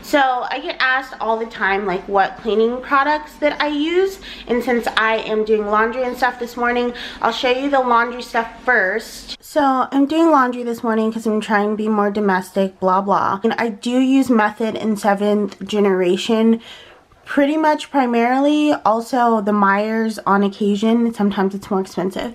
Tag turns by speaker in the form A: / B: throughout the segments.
A: So I get asked all the time like what cleaning products that I use, and since I am doing laundry and stuff this morning, I'll show you the laundry stuff first. So I'm doing laundry this morning because I'm trying to be more domestic, blah blah. And I do use Method in 7th generation pretty much primarily, also the Myers on occasion. Sometimes it's more expensive.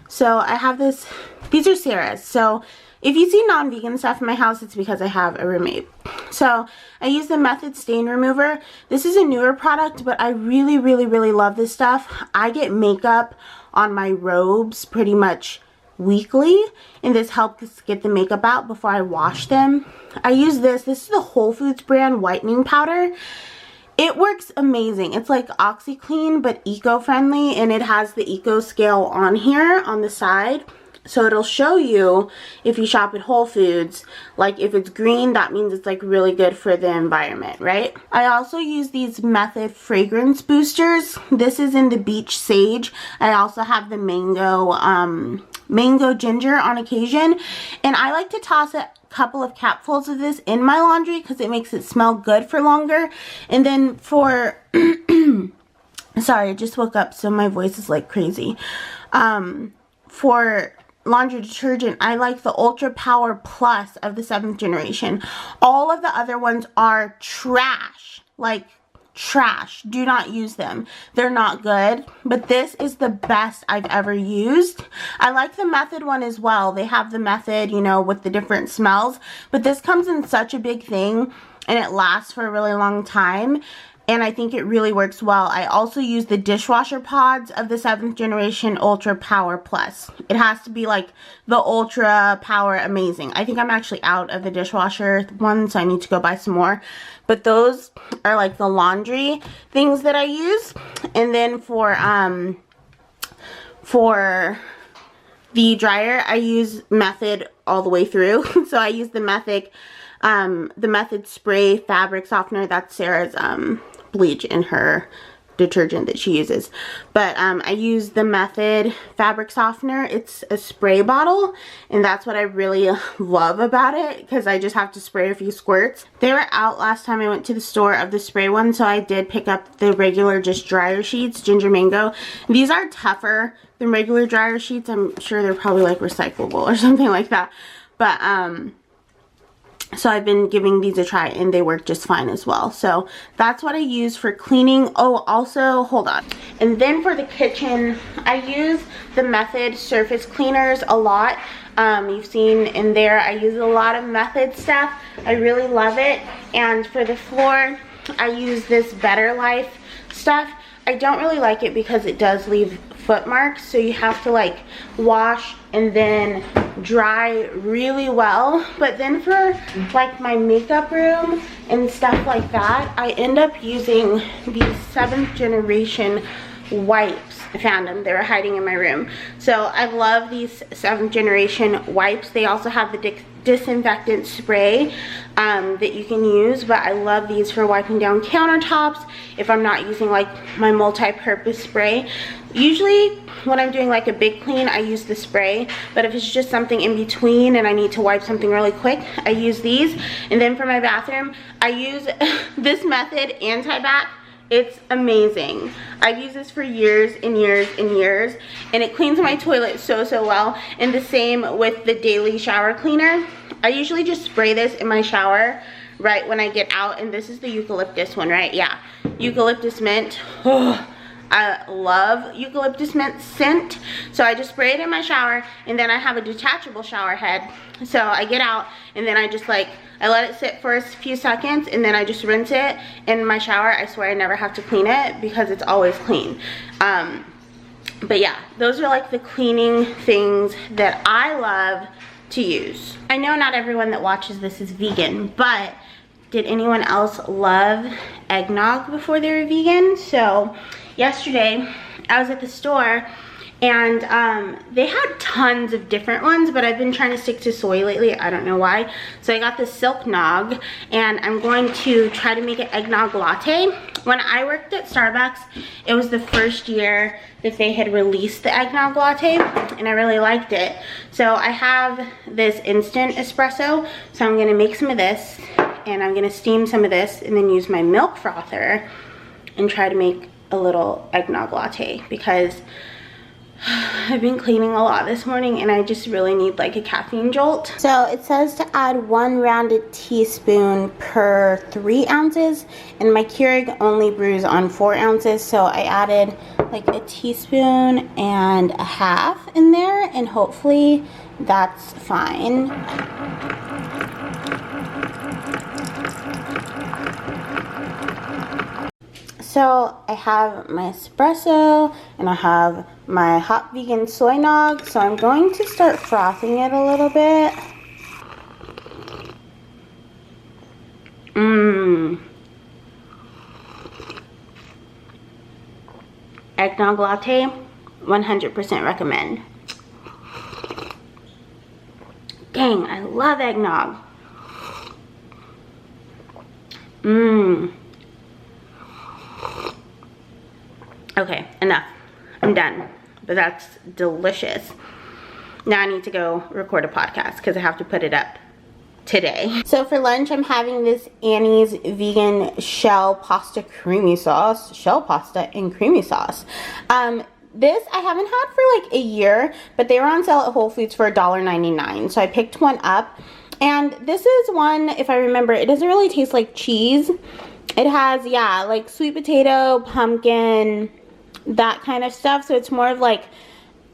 A: So I have this, these are Sarah's. So if you see non-vegan stuff in my house, it's because I have a roommate. So I use the Method stain remover. This is a newer product, but I really love this stuff. I get makeup on my robes pretty much weekly, and this helps get the makeup out before I wash them. I use this. This is the Whole Foods brand whitening powder. It works amazing. It's like OxyClean but eco-friendly, and it has the eco scale on here on the side. So it'll show you if you shop at Whole Foods, like if it's green, that means it's like really good for the environment, right? I also use these Method fragrance boosters. This is in the beach sage. I also have the mango ginger on occasion, and I like to toss a couple of capfuls of this in my laundry because it makes it smell good for longer. And then for sorry, I just woke up so my voice is like crazy. For laundry detergent, I like the Ultra Power Plus of the 7th generation. All of the other ones are trash, like trash. Do not use them. They're not good, but this is the best I've ever used. I like the Method one as well. They have the Method, you know, with the different smells, but this comes in such a big thing and it lasts for a really long time. And I think it really works well. I also use the dishwasher pods of the 7th generation Ultra Power Plus. It has to be like the Ultra Power Amazing. I think I'm actually out of the dishwasher one, so I need to go buy some more. But those are like the laundry things that I use. And then for the dryer, I use Method all the way through. So I use the Method spray fabric softener. That's Sarah's bleach in her detergent that she uses. But I use the Method fabric softener. It's a spray bottle, and that's what I really love about it, because I just have to spray a few squirts. They were out last time I went to the store of the spray one, so I did pick up the regular just dryer sheets, ginger mango. These are tougher than regular dryer sheets. I'm sure they're probably like recyclable or something like that. But so I've been giving these a try and they work just fine as well. So that's what I use for cleaning. Oh, also, hold on. And then for the kitchen, I use the Method surface cleaners a lot. You've seen in there, I use a lot of Method stuff. I really love it. And for the floor, I use this Better Life stuff. I don't really like it because it does leave foot marks, so you have to like wash and then dry really well. But then for like my makeup room and stuff like that, I end up using these 7th generation wipes. I found them. They were hiding in my room. So I love these 7th generation wipes. They also have the disinfectant spray that you can use, but I love these for wiping down countertops if I'm not using like my multi-purpose spray. Usually when I'm doing like a big clean, I use the spray, but if it's just something in between and I need to wipe something really quick, I use these. And then for my bathroom, I use this Method Anti-Bac. It's amazing. I've used this for years and years and years, and it cleans my toilet so well. And the same with the daily shower cleaner. I usually just spray this in my shower right when I get out, and this is the eucalyptus one, right? Yeah, eucalyptus mint. Oh, I love eucalyptus mint scent. So I just spray it in my shower, and then I have a detachable shower head. So I get out, and then I just like, I let it sit for a few seconds, and then I just rinse it in my shower. I swear I never have to clean it because it's always clean. But yeah, those are like the cleaning things that I love to use. I know not everyone that watches this is vegan, but did anyone else love eggnog before they were vegan? So yesterday I was at the store, and they had tons of different ones, but I've been trying to stick to soy lately. I don't know why. So I got the Silk Nog, and I'm going to try to make an eggnog latte. When I worked at Starbucks, it was the first year that they had released the eggnog latte, and I really liked it. So I have this instant espresso, so I'm gonna make some of this, and I'm gonna steam some of this and then use my milk frother and try to make a little eggnog latte, because I've been cleaning a lot this morning and I just really need like a caffeine jolt. So it says to add 1 rounded teaspoon per 3 ounces, and my Keurig only brews on 4 ounces, so I added like a teaspoon and a half in there, and hopefully that's fine. So I have my espresso and I have my hot vegan soy nog, so I'm going to start frothing it a little bit. Eggnog latte, 100% recommend. Dang, I love eggnog. Okay, enough. I'm done. But that's delicious. Now I need to go record a podcast because I have to put it up today. So for lunch, I'm having this Annie's vegan shell pasta creamy sauce. Shell pasta and creamy sauce. This I haven't had for like a year, but they were on sale at Whole Foods for $1.99. So I picked one up. And this is one, if I remember, it doesn't really taste like cheese. It has, yeah, like sweet potato, pumpkin, that kind of stuff. So it's more of like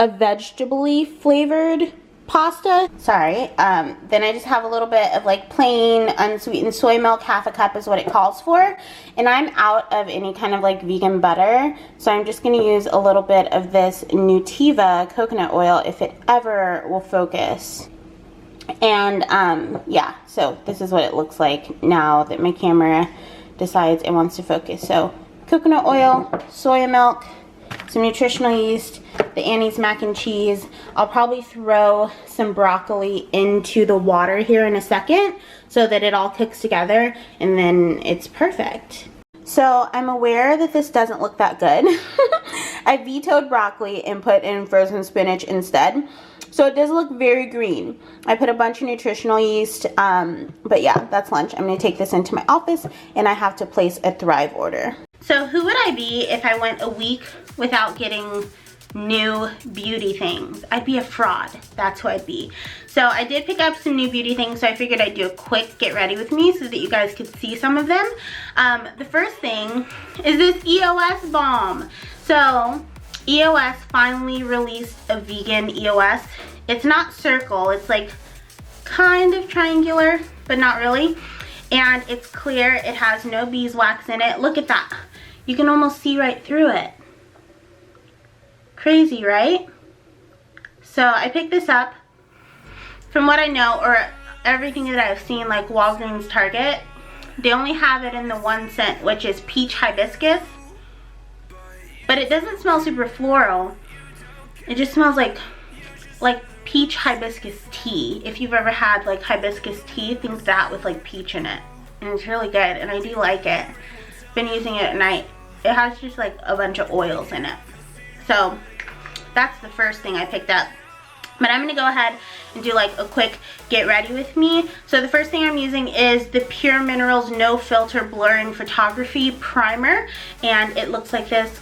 A: a vegetable-y flavored pasta. Sorry. Then I just have a little bit of like plain unsweetened soy milk. Half a cup is what it calls for. And I'm out of any kind of like vegan butter, so I'm just going to use a little bit of this Nutiva coconut oil if it ever will focus. And yeah, so this is what it looks like now that my camera decides it wants to focus. So coconut oil, soya milk, some nutritional yeast, the Annie's mac and cheese. I'll probably throw some broccoli into the water here in a second so that it all cooks together, and then it's perfect. So I'm aware that this doesn't look that good. I vetoed broccoli and put in frozen spinach instead. So it does look very green. I put a bunch of nutritional yeast, but yeah, that's lunch. I'm gonna take this into my office and I have to place a Thrive order. So who would I be if I went a week without getting new beauty things? I'd be a fraud. That's who I'd be. So I did pick up some new beauty things, so I figured I'd do a quick get ready with me so that you guys could see some of them. The first thing is this EOS balm. So EOS finally released a vegan EOS. It's not circle, it's like kind of triangular, but not really. And it's clear, it has no beeswax in it. Look at that. You can almost see right through it. Crazy, right? So I picked this up. From what I know, or everything that I've seen, like Walgreens, Target, they only have it in the 1 scent, which is peach hibiscus. But it doesn't smell super floral. It just smells like peach hibiscus tea. If you've ever had like hibiscus tea, think that with like peach in it. And it's really good, and I do like it. Been using it at night. It has just like a bunch of oils in it. So that's the first thing I picked up. But I'm gonna go ahead and do like a quick get ready with me. So the first thing I'm using is the Pure Minerals No Filter Blurring Photography Primer. And it looks like this.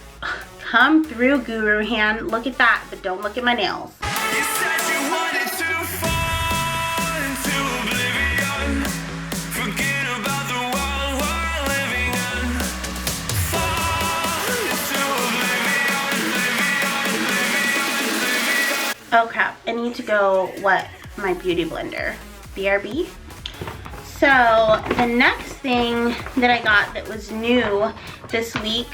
A: Come through, Guru Hand. Look at that, but don't look at my nails. You said you wanted to fall into oblivion. Forget about the world we're living in. Fall into oblivion. Oh crap, I need to go wet my beauty blender. BRB. So the next thing that I got that was new this week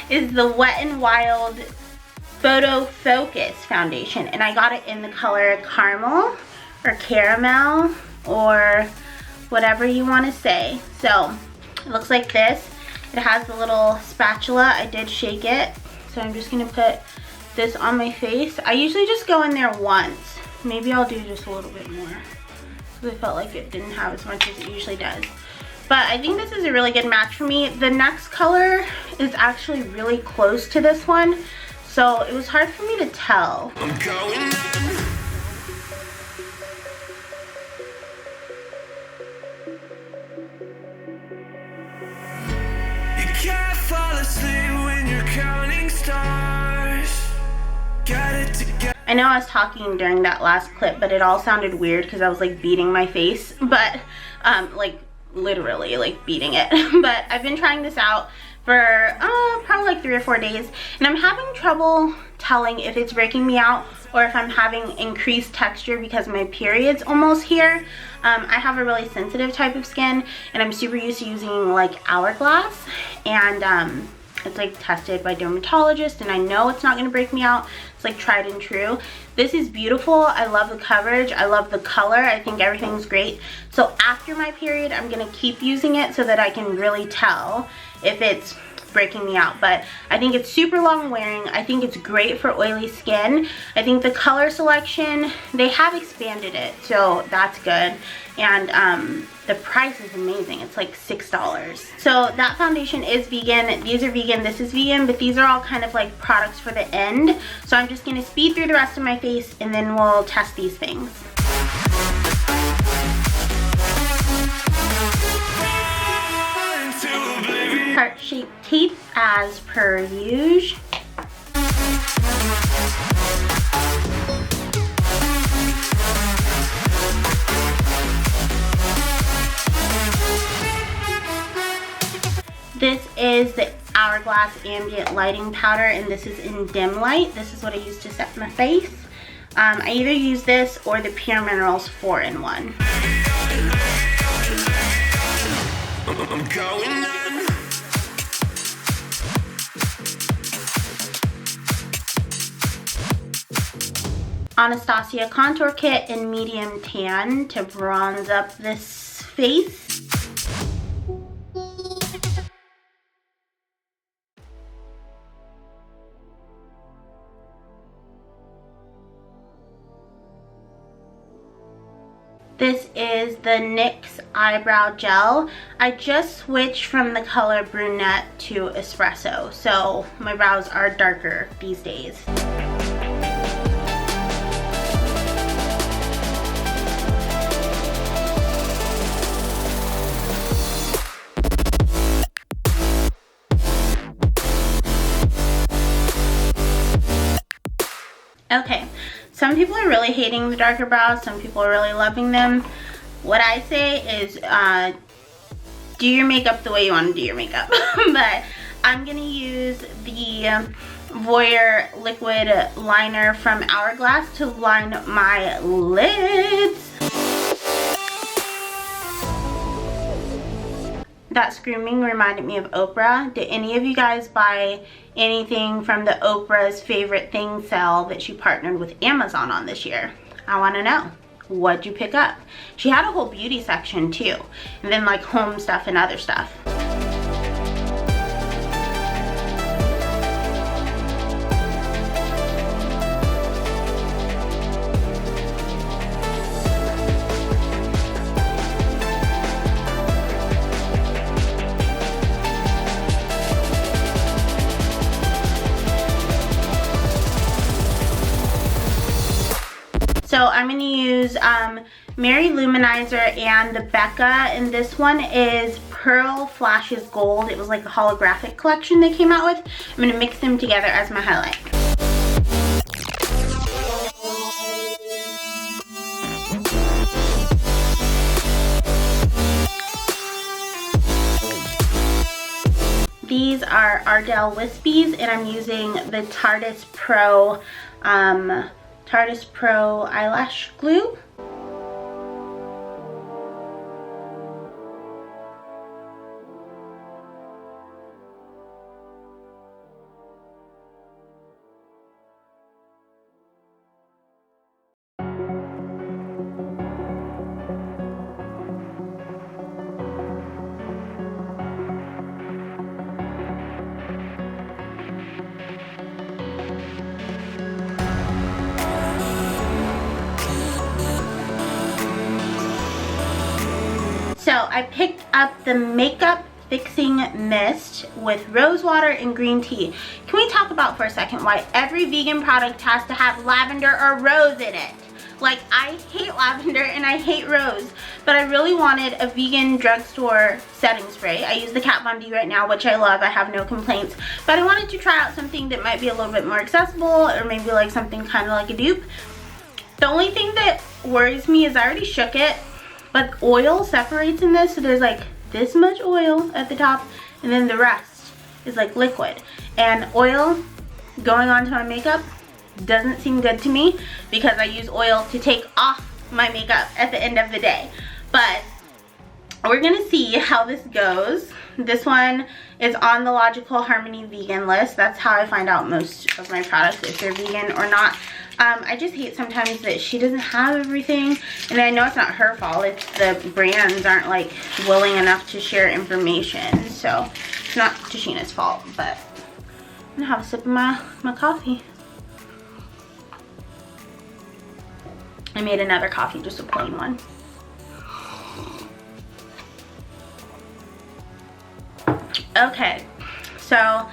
A: is the Wet n Wild Photo Focus Foundation, and I got it in the color caramel or caramel or whatever you want to say. So it looks like this. It has the little spatula. I did shake it, so I'm just gonna put this on my face. I usually just go in there once. Maybe I'll do just a little bit more because I felt like it didn't have as much as it usually does. But I think this is a really good match for me. The next color is actually really close to this one, so it was hard for me to tell. I'm going I know I was talking during that last clip, but it all sounded weird because I was like beating my face, but like literally like beating it. But I've been trying this out for probably like 3 or 4 days, and I'm having trouble telling if it's breaking me out or if I'm having increased texture because my period's almost here. I have a really sensitive type of skin, and I'm super used to using like Hourglass, and it's like tested by dermatologists, and I know it's not going to break me out. It's like tried and true. This is beautiful. I love the coverage. I love the color. I think everything's great. So after my period, I'm going to keep using it so that I can really tell if it's breaking me out. But I think it's super long wearing. I think it's great for oily skin. I think the color selection, they have expanded it, so that's good. And the price is amazing. It's like $6. So that foundation is vegan. These are vegan. This is vegan, but these are all kind of like products for the end. So I'm just going to speed through the rest of my face, and then we'll test these things. Heart-shaped tape as per usual. This is the Hourglass Ambient Lighting Powder, and this is in dim light. This is what I use to set my face. I either use this or the Pure Minerals 4-in-1. I'm going on. Anastasia Contour Kit in medium tan to bronze up this face. This is the NYX Eyebrow Gel. I just switched from the color brunette to espresso, so my brows are darker these days. Okay, some people are really hating the darker brows, some people are really loving them. What I say is do your makeup the way you want to do your makeup. But I'm going to use the Voyeur liquid liner from Hourglass to line my lids. That screaming reminded me of Oprah. Did any of you guys buy anything from the Oprah's Favorite Thing sale that she partnered with Amazon on this year? I want to know. What'd you pick up? She had a whole beauty section too, and then like home stuff and other stuff. So I'm going to use Mary Luminizer and the Becca, and this one is Pearl Flashes Gold. It was like a holographic collection they came out with. I'm going to mix them together as my highlight. These are Ardell Wispies, and I'm using the Tardis Pro eyelash glue. So I picked up the Makeup Fixing Mist with rose water and green tea. Can we talk about for a second why every vegan product has to have lavender or rose in it? Like, I hate lavender and I hate rose, but I really wanted a vegan drugstore setting spray. I use the Kat Von D right now, which I love. I have no complaints, but I wanted to try out something that might be a little bit more accessible, or maybe like something kind of like a dupe. The only thing that worries me is I already shook it, but oil separates in this, so there's like this much oil at the top, and then the rest is like liquid. And oil going onto my makeup doesn't seem good to me, because I use oil to take off my makeup at the end of the day. But we're gonna see how this goes. This one is on the Logical Harmony vegan list. That's how I find out most of my products, if they're vegan or not. I just hate sometimes that she doesn't have everything, and I know it's not her fault. It's the brands aren't like willing enough to share information, so it's not Tashina's fault. But I'm gonna have a sip of my coffee. I made another coffee, just a plain one. Okay, so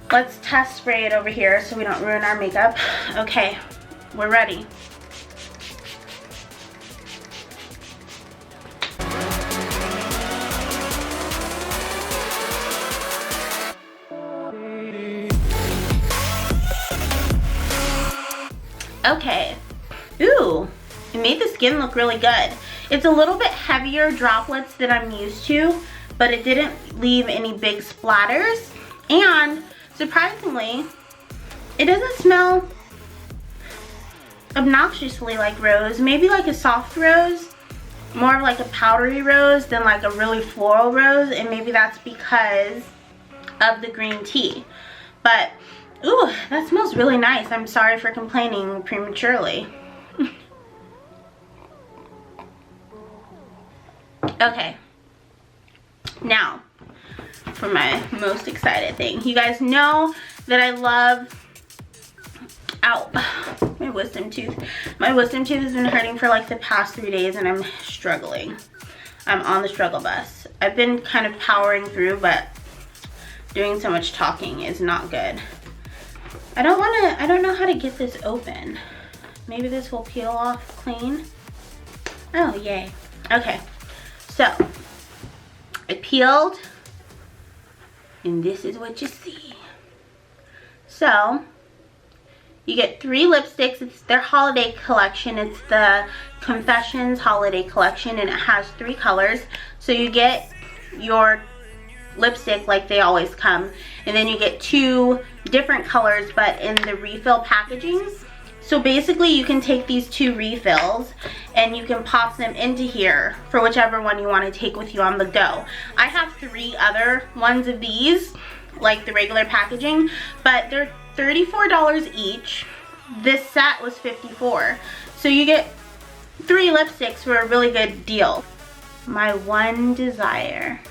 A: let's test spray it over here so we don't ruin our makeup. Okay, we're ready. Okay. Ooh, it made the skin look really good. It's a little bit heavier droplets than I'm used to, but it didn't leave any big splatters. And surprisingly, it doesn't smell obnoxiously like rose. Maybe like a soft rose, more of like a powdery rose than like a really floral rose, and maybe that's because of the green tea. But ooh, that smells really nice. I'm sorry for complaining prematurely. Okay, now for my most excited thing. You guys know that I love, ow, my wisdom tooth. My wisdom tooth has been hurting for like the past 3 days, and I'm struggling. I'm on the struggle bus. I've been kind of powering through, but doing so much talking is not good. I don't know how to get this open. Maybe this will peel off clean. Oh, yay. Okay, so it peeled, and this is what you see. So you get 3 lipsticks. It's their holiday collection. It's the Confessions holiday collection, and it has 3 colors. So you get your lipstick like they always come, and then you get 2 different colors but in the refill packaging. So basically you can take these 2 refills and you can pop them into here for whichever one you want to take with you on the go. I have 3 other ones of these, like the regular packaging, but they're $34 each. This set was $54. So you get 3 lipsticks for a really good deal. My one desire,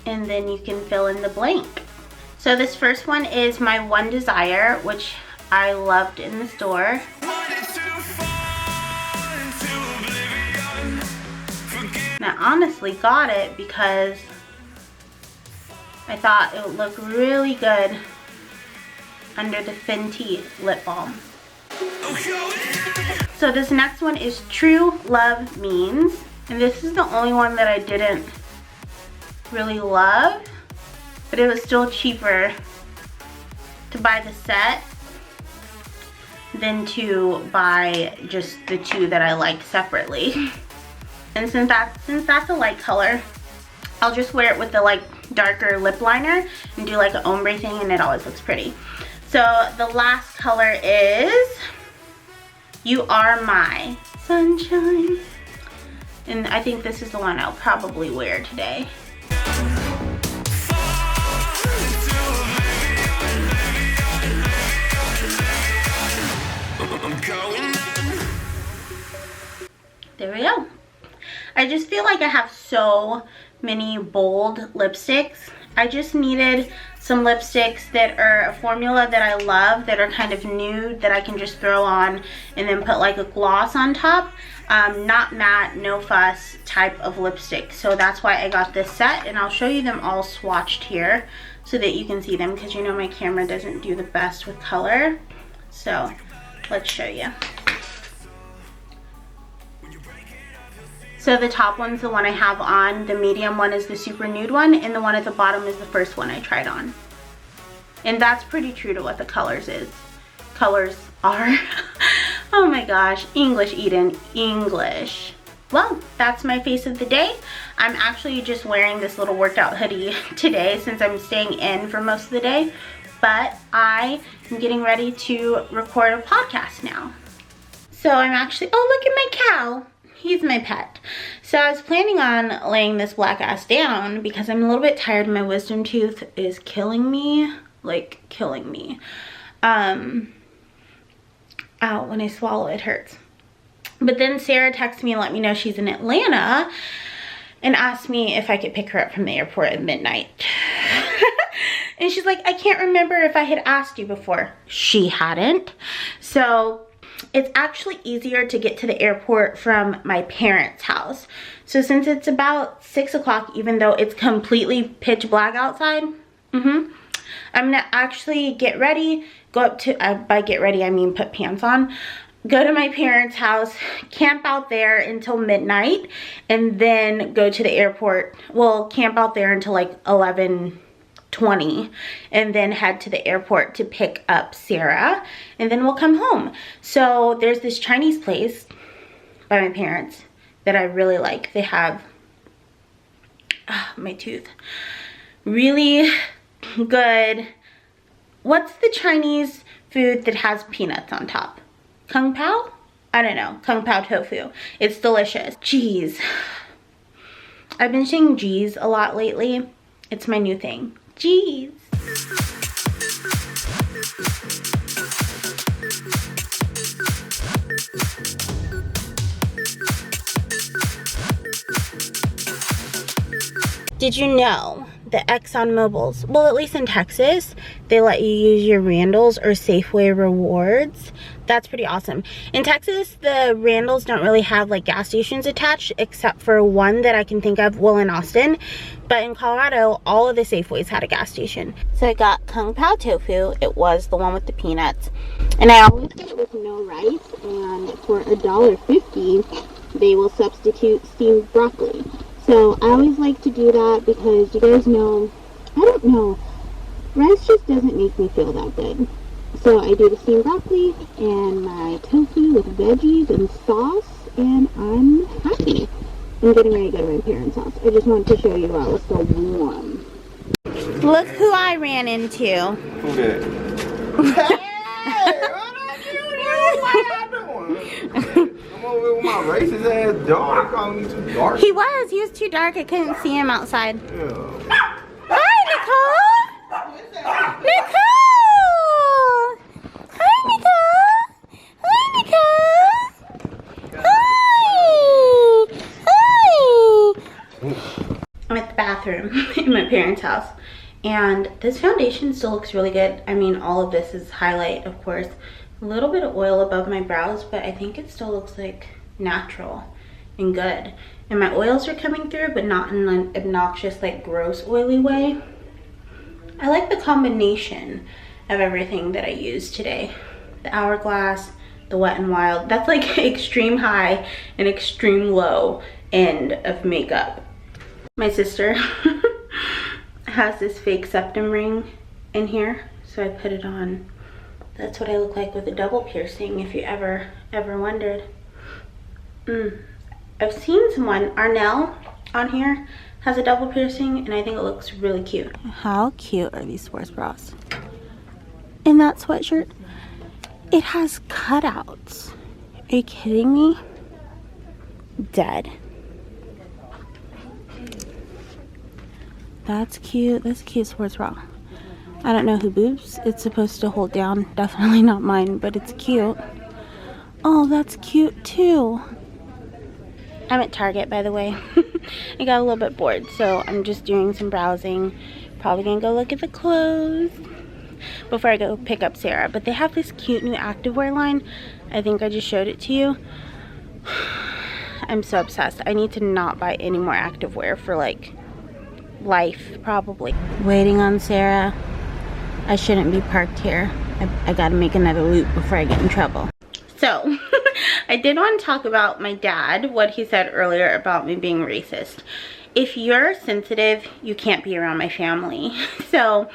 A: and then you can fill in the blank. So this first one is my one desire, which I loved in the store. And I honestly got it because I thought it would look really good under the Fenty lip balm. So this next one is True Love Means, and this is the only one that I didn't really love, but it was still cheaper to buy the set than to buy just the 2 that I like separately. And since that's a light color, I'll just wear it with the like darker lip liner and do like an ombre thing, and it always looks pretty. So the last color is You Are My Sunshine, and I think this is the one I'll probably wear today. There we go. I just feel like I have so many bold lipsticks. I just needed some lipsticks that are a formula that I love, that are kind of nude, that I can just throw on and then put like a gloss on top. Not matte, no fuss type of lipstick. So that's why I got this set, and I'll show you them all swatched here so that you can see them, because you know my camera doesn't do the best with color. So let's show you. So the top one's the one I have on, the medium one is the super nude one, and the one at the bottom is the first one I tried on. And that's pretty true to what the colors are. Oh my gosh, English, Edyn, English. Well, that's my face of the day. I'm actually just wearing this little workout hoodie today since I'm staying in for most of the day, but I am getting ready to record a podcast now. So I'm actually, oh, look at my cow. He's my pet. So I was planning on laying this black ass down because I'm a little bit tired. My wisdom tooth is killing me, like killing me. Ow, when I swallow it hurts. But then Sarah texted me and let me know she's in Atlanta and asked me if I could pick her up from the airport at midnight. And she's like, I can't remember if I had asked you before. She hadn't. So it's actually easier to get to the airport from my parents' house. So since it's about 6 o'clock, even though it's completely pitch black outside, I'm gonna actually get ready, go up to, by get ready I mean put pants on, go to my parents' house, camp out there until midnight, and then go to the airport. Well, camp out there until like 11:20, and then head to the airport to pick up Sarah, and then we'll come home. So there's this Chinese place by my parents that I really like. They have, my tooth, really good, what's the Chinese food that has peanuts on top? Kung Pao? I don't know. Kung Pao tofu. It's delicious. Jeez. I've been saying jeez a lot lately. It's my new thing. Jeez. Did you know that ExxonMobil's, well, at least in Texas, they let you use your Randall's or Safeway rewards? That's pretty awesome. In Texas, the Randall's don't really have like gas stations attached, except for one that I can think of, well, in Austin. But in Colorado, all of the Safeways had a gas station. So I got Kung Pao tofu. It was the one with the peanuts. And I always get it with no rice. And for $1.50, they will substitute steamed broccoli. So I always like to do that because you guys know, I don't know, rice just doesn't make me feel that good. So I do the steamed broccoli and my tofu with veggies and sauce, and I'm happy. I'm getting ready to go to my parents' house. I just wanted to show you while it's still warm. Look who I ran into.
B: Who that? Hey, what are you doing? Come over with my racist ass dog. Calling me too dark.
A: He was too dark. I couldn't see him outside.
B: Yeah.
A: Hi, Nicole! Nicole! Hi, Nicole! Hi, Nicole! Hi! Hi! I'm at the bathroom in my parents' house, and this foundation still looks really good. I mean, all of this is highlight, of course. A little bit of oil above my brows, but I think it still looks like natural and good. And my oils are coming through, but not in an obnoxious, like gross oily way. I like the combination of everything that I used today. The Hourglass, the Wet n Wild. That's like extreme high and extreme low end of makeup. My sister has this fake septum ring in here, so I put it on. That's what I look like with a double piercing, if you ever wondered. I've seen someone, Arnell, on here has a double piercing, and I think it looks really cute. How cute are these sports bras? And that sweatshirt, it has cutouts. Are you kidding me? Dead. That's cute. That's a cute sports bra. I don't know who boobs it's supposed to hold down. Definitely not mine, but it's cute. Oh, that's cute too. I'm at Target, by the way. I got a little bit bored, so I'm just doing some browsing. Probably gonna go look at the clothes before I go pick up Sarah. But they have this cute new activewear line. I think I just showed it to you. I'm so obsessed. I need to not buy any more activewear for like life, probably. Waiting on Sarah. I shouldn't be parked here. I gotta make another loop before I get in trouble. So I did want to talk about my dad, what he said earlier about me being racist. If you're sensitive, you can't be around my family. So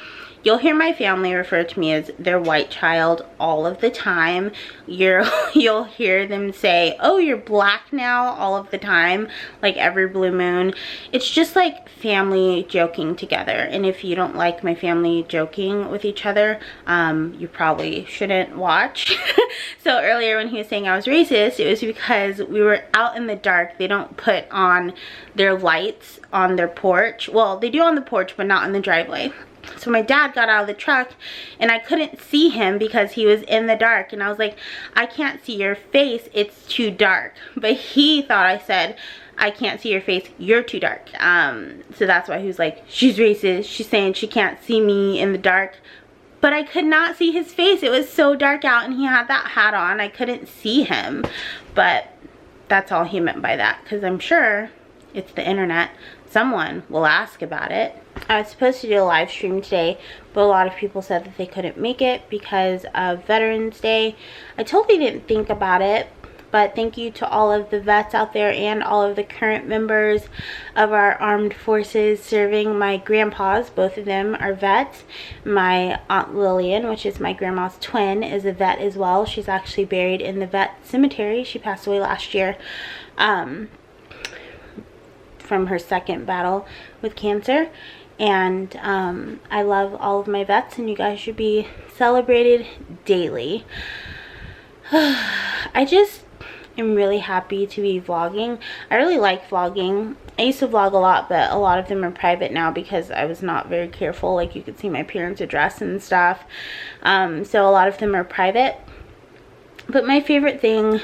A: you'll hear my family refer to me as their white child all of the time. You'll hear them say, oh, you're black now, all of the time, like every blue moon. It's just like family joking together. And if you don't like my family joking with each other, you probably shouldn't watch. So earlier when he was saying I was racist, it was because we were out in the dark. They don't put on their lights on their porch. Well, they do on the porch, but not in the driveway. So my dad got out of the truck and I couldn't see him because he was in the dark, and I was like, I can't see your face, it's too dark. But he thought I said, I can't see your face, you're too dark. So that's why he was like, she's racist, she's saying she can't see me in the dark. But I could not see his face, it was so dark out, and he had that hat on, I couldn't see him. But that's all he meant by that, because I'm sure it's the internet, someone will ask about it. I was supposed to do a live stream today, but a lot of people said that they couldn't make it because of Veterans Day. I totally didn't think about it, but thank you to all of the vets out there and all of the current members of our armed forces serving. My grandpas, both of them are vets. My Aunt Lillian, which is my grandma's twin, is a vet as well. She's actually buried in the vet cemetery. She passed away last year from her second battle with cancer. And I love all of my vets, and you guys should be celebrated daily. I just am really happy to be vlogging. I really like vlogging. I used to vlog a lot, but a lot of them are private now because I was not very careful. Like, you could see my parents' address and stuff. So a lot of them are private. But my favorite thing,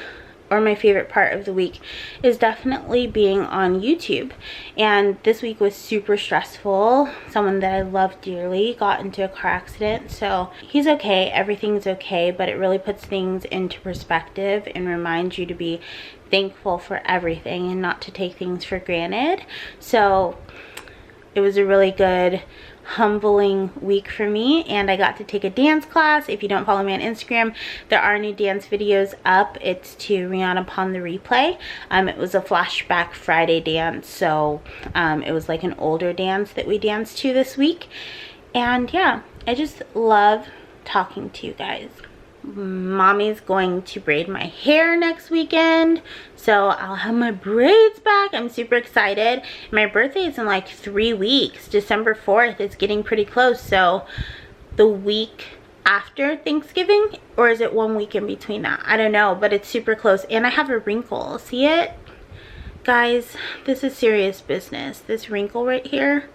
A: or my favorite part of the week, is definitely being on YouTube. And this week was super stressful. Someone that I love dearly got into a car accident, so he's okay, everything's okay, but it really puts things into perspective and reminds you to be thankful for everything and not to take things for granted. So it was a really good, humbling week for me, and I got to take a dance class. If you don't follow me on Instagram, there are new dance videos up. It's to Rihanna Upon the Replay. It was a flashback Friday dance, so it was like an older dance that we danced to this week. And yeah, I just love talking to you guys. Mommy's going to braid my hair next weekend, so I'll have my braids back. I'm super excited. My birthday is in like 3 weeks. December 4th is getting pretty close, so the week after Thanksgiving, or is it 1 week in between that? I don't know, but it's super close. And I have a wrinkle. See it? Guys, this is serious business. This wrinkle right here,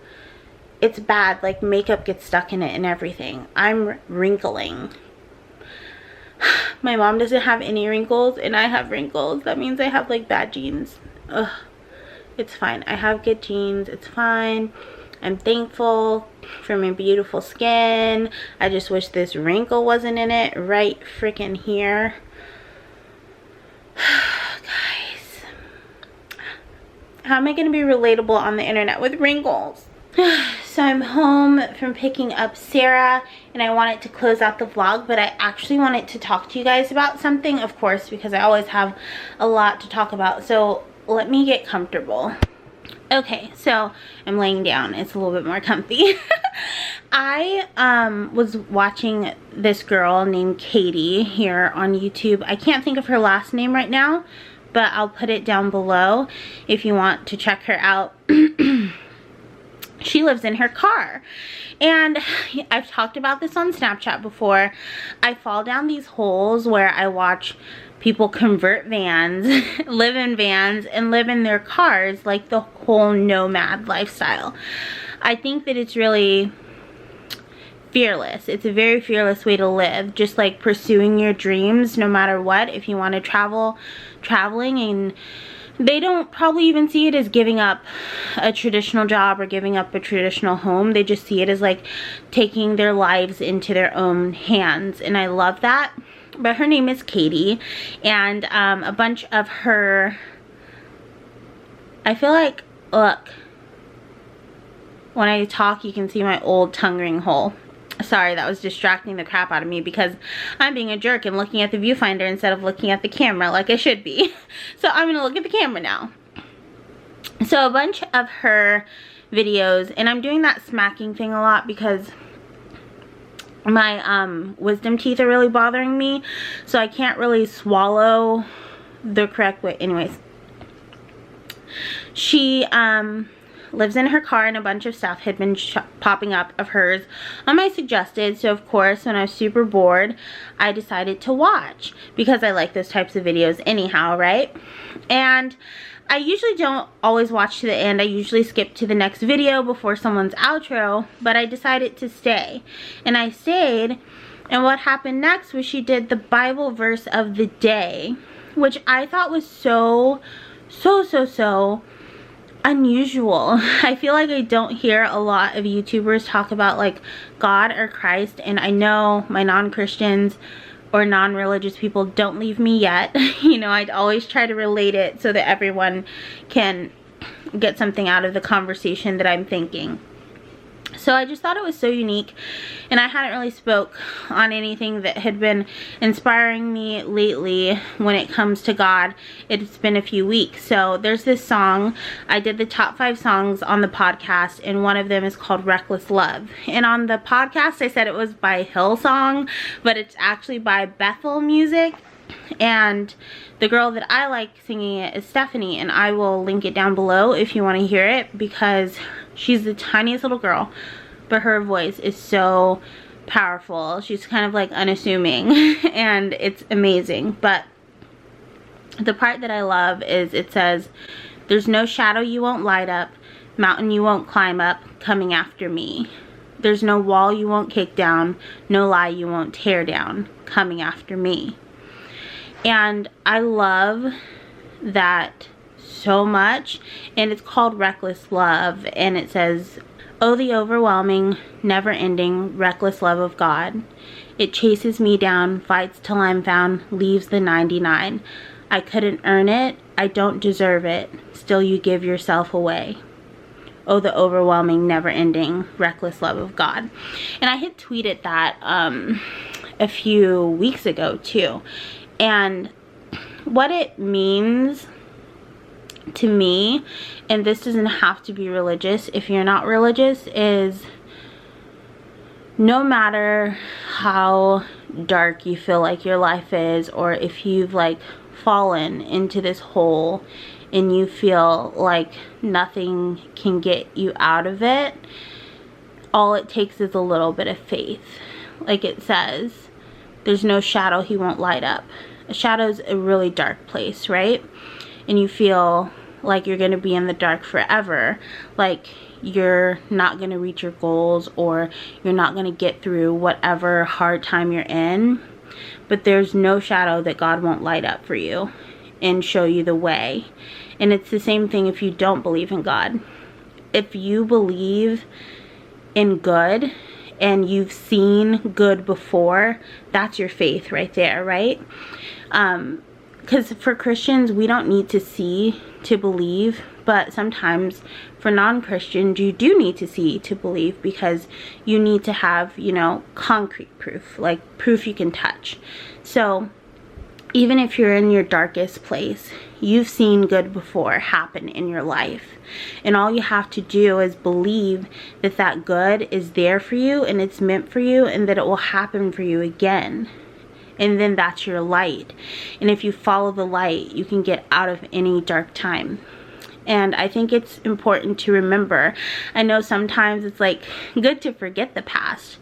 A: it's bad. Like, makeup gets stuck in it and everything. I'm wrinkling. My mom doesn't have any wrinkles and I have wrinkles. That means I have like bad genes. Ugh. It's fine. I have good genes. It's fine. I'm thankful for my beautiful skin. I just wish this wrinkle wasn't in it right freaking here. Guys, how am I going to be relatable on the internet with wrinkles? So I'm home from picking up Sarah, and I wanted to close out the vlog, but I actually wanted to talk to you guys about something, of course, because I always have a lot to talk about. So let me get comfortable. Okay, so I'm laying down. It's a little bit more comfy. I was watching this girl named Katie here on YouTube. I can't think of her last name right now, but I'll put it down below if you want to check her out. She lives in her car, and I've talked about this on Snapchat before. I fall down these holes where I watch people convert vans, live in vans, and live in their cars, like the whole nomad lifestyle. I think that it's really fearless. It's a very fearless way to live, just like pursuing your dreams no matter what. If you want to traveling, and they don't probably even see it as giving up a traditional job or giving up a traditional home. They just see it as like taking their lives into their own hands, and I love that. But her name is Katie, and a bunch of her, I feel like, look, when I talk you can see my old tongue ring hole. Sorry, that was distracting the crap out of me because I'm being a jerk and looking at the viewfinder instead of looking at the camera like I should be. So I'm going to look at the camera now. So a bunch of her videos, and I'm doing that smacking thing a lot because my wisdom teeth are really bothering me. So I can't really swallow the correct way. Anyways, she lives in her car, and a bunch of stuff had been popping up of hers on my suggested. So of course, when I was super bored, I decided to watch because I like those types of videos anyhow, right? And I usually don't always watch to the end. I usually skip to the next video before someone's outro, but I decided to stay. And I stayed, and what happened next was she did the Bible verse of the day, which I thought was so unusual. I feel like I don't hear a lot of YouTubers talk about like God or Christ, and I know my non-Christians or non-religious people don't leave me yet. You know, I'd always try to relate it so that everyone can get something out of the conversation that I'm thinking. So I just thought it was so unique, and I hadn't really spoke on anything that had been inspiring me lately when it comes to God. It's been a few weeks. So there's this song. I did the top 5 songs on the podcast, and one of them is called Reckless Love. And on the podcast I said it was by Hillsong, but it's actually by Bethel Music. And the girl that I like singing it is Stephanie, and I will link it down below if you want to hear it, because she's the tiniest little girl, but her voice is so powerful. She's kind of like unassuming and it's amazing. But the part that I love is it says, "There's no shadow you won't light up, mountain you won't climb up, coming after me. There's no wall you won't kick down, no lie you won't tear down, coming after me." And I love that so much. And it's called Reckless Love, and it says, "Oh, the overwhelming, never-ending, reckless love of God. It chases me down, fights till I'm found, leaves the 99. I couldn't earn it, I don't deserve it, still you give yourself away. Oh, the overwhelming, never-ending, reckless love of God." And I had tweeted that a few weeks ago too. And what it means to me, and this doesn't have to be religious if you're not religious, is no matter how dark you feel like your life is, or if you've like fallen into this hole and you feel like nothing can get you out of it, all it takes is a little bit of faith. Like it says, there's no shadow he won't light up. A shadow's a really dark place, right? And you feel like you're going to be in the dark forever, like you're not going to reach your goals, or you're not going to get through whatever hard time you're in. But there's no shadow that God won't light up for you and show you the way. And it's the same thing if you don't believe in God. If you believe in good and you've seen good before, that's your faith right there, right? Because for Christians, we don't need to see to believe, but sometimes for non-Christians, you do need to see to believe, because you need to have, you know, concrete proof, like proof you can touch. So even if you're in your darkest place, you've seen good before happen in your life. And all you have to do is believe that that good is there for you and it's meant for you, and that it will happen for you again. And then that's your light. And if you follow the light, you can get out of any dark time. And I think it's important to remember. I know sometimes it's like good to forget the past,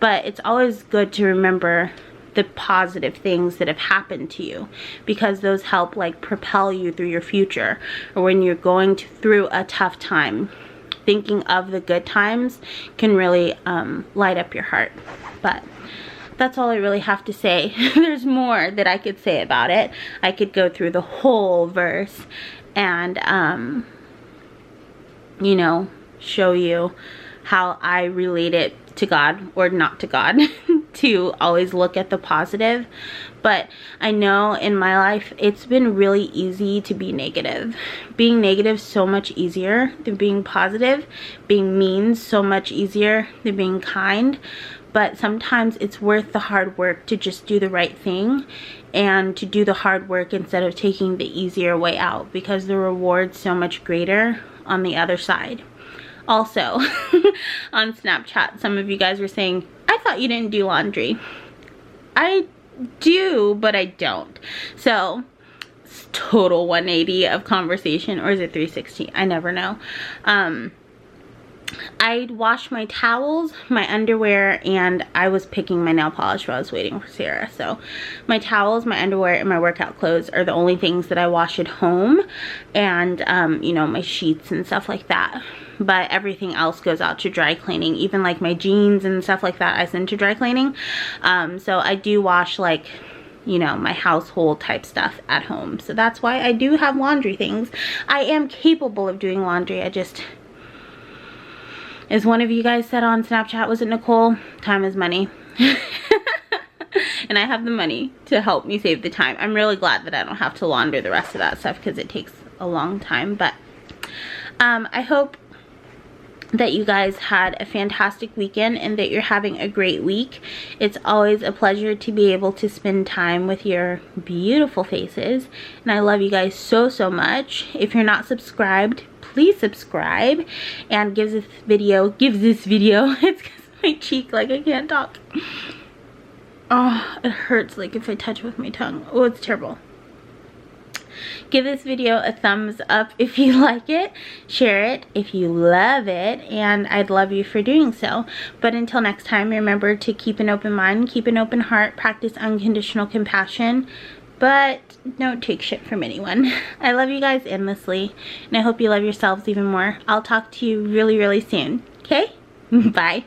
A: but it's always good to remember the positive things that have happened to you, because those help like propel you through your future, or when you're going through a tough time. Thinking of the good times can really light up your heart. But that's all I really have to say. There's more that I could say about it. I could go through the whole verse and you know, show you how I relate it to God, or not to God, to always look at the positive. But I know in my life it's been really easy to be negative. Being negative is so much easier than being positive. Being mean is so much easier than being kind. but sometimes it's worth the hard work to just do the right thing and to do the hard work instead of taking the easier way out, because the reward's so much greater on the other side. Also, on Snapchat, some of you guys were saying, I thought you didn't do laundry. I do, but I don't. So, it's total 180 of conversation, or is it 360? I never know. I'd wash my towels, my underwear, and I was picking my nail polish while I was waiting for Sarah. So my towels, my underwear, and my workout clothes are the only things that I wash at home, and you know, my sheets and stuff like that. But everything else goes out to dry cleaning. Even like my jeans and stuff like that, I send to dry cleaning. So I do wash, like, you know, my household type stuff at home. So that's why I do have laundry things. I am capable of doing laundry. I just, as one of you guys said on Snapchat, was it Nicole? Time is money. And I have the money to help me save the time. I'm really glad that I don't have to launder the rest of that stuff, because it takes a long time. But I hope that you guys had a fantastic weekend and that you're having a great week. It's always a pleasure to be able to spend time with your beautiful faces, and I love you guys so, so much. If you're not subscribed, please subscribe, and give this video, it's because my cheek, like, I can't talk. Oh, it hurts, like, if I touch with my tongue. Oh, it's terrible. Give this video a thumbs up if you like it. Share it if you love it, and I'd love you for doing so. But until next time, remember to keep an open mind, keep an open heart, practice unconditional compassion, but don't take shit from anyone. I love you guys endlessly, and I hope you love yourselves even more. I'll talk to you really, really soon. Okay? Bye.